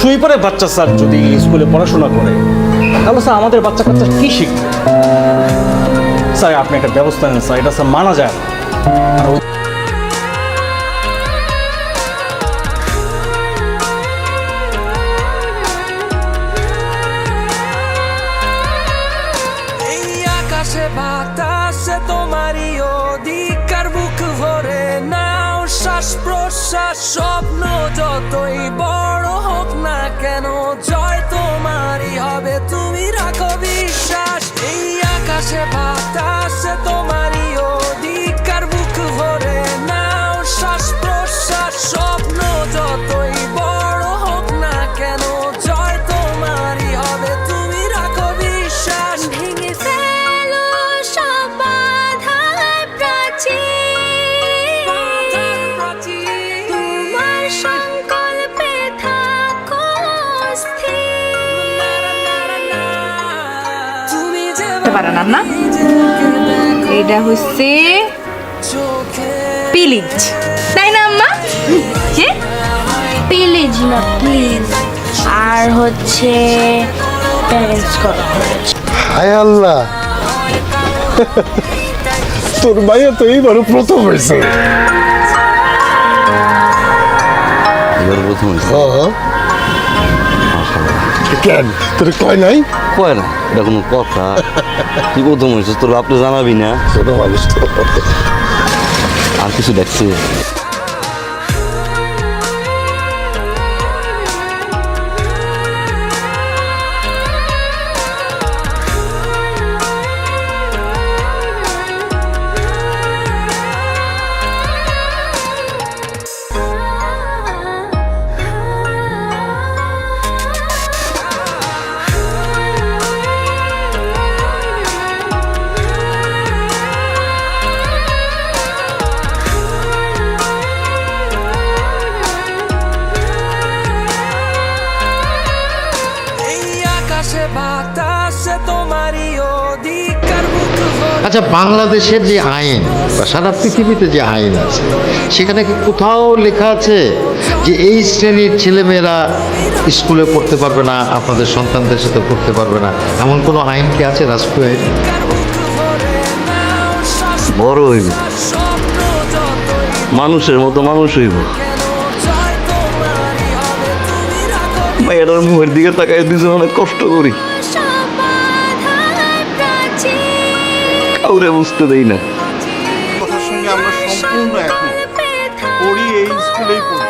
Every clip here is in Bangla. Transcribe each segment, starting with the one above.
সুইপারের বাচ্চা স্যার যদি স্কুলে পড়াশোনা করে তাহলে স্যার আমাদের বাচ্চা কাচ্চা কি শিখবে? স্যার আপনি একটা ব্যবস্থা নেন স্যার, এটা স্যার মানা যায় না। এই আকাশে বাতাসে তোমারই অধিকার, বুক ভরে নাও শ্বাস প্রশ্বাস, স্বপ্ন যতই বড় হোক না কেন জয় তোমারই হবে, তুমি রাখো বিশ্বাস। এই আকাশে বাতাসে তোমারই অধিকার, বুক ভরে নাও শ্বাস প্রশ্বাস, স্বপ্ন যতই বড় হোক না কেন জয় তোমারই হবে, তুমি রাখো বিশ্বাস। ভেঙে ফেলো সব বাধার প্রাচীর, তোমার সংকল্পে থাকো স্থির। তুমি যে পারেন না? এটা হচ্ছে পিলিজ, তাই না আম্মা? হ্যাঁ, প্লিজ না প্লিজ, আর হচ্ছে প্যারেন্টস করা হয়েছে। হায় আল্লাহ, তোর মাইয়া তো এইবারও প্রথম হয়েছে। এবার প্রথম হয়েছে। হ্যাঁ। কেন তোর কয় নাই? কয় না, এটা কোনো কথা? তুই প্রথম হয়েছিস, তোর আপনি জানাবি না? ছোট মানুষ তো। আর কিছু দেখছি? এই আকাশে বাতাসে তোমারই অধিকার, বুক ভরে আচ্ছা, বাংলাদেশের যে আইন বা সারা পৃথিবীতে যে আইন আছে সেখানে কি কোথাও লেখা আছে যে এই শ্রেণীর ছেলেমেয়েরা স্কুলে পড়তে পারবে না, আপনাদের সন্তানদের সাথে পড়তে পারবে না, এমন কোনো আইন কি আছে রাষ্ট্রীয় আইন? বড় হইব, স্বপ্ন যতই মানুষের মতো মানুষ হইব। জয় তোমারই হবে, তুমি রাখো মেয়েটার মুখের দিকে তাকাই দুজন অনেক কষ্ট করি, সব বাধার প্রাচীর, কাউরে বুঝতে দেই না। কথার সঙ্গে আমরা সম্পূর্ণ একমত। পড়ি এই স্কুলেই পড়ি,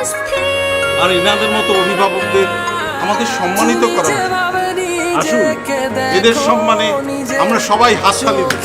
আর এনাদের মতো অভিভাবকদের আমাদের সম্মানিত করা উচিত। আসুন, এদের সম্মানে আমরা সবাই হাততালি দিই।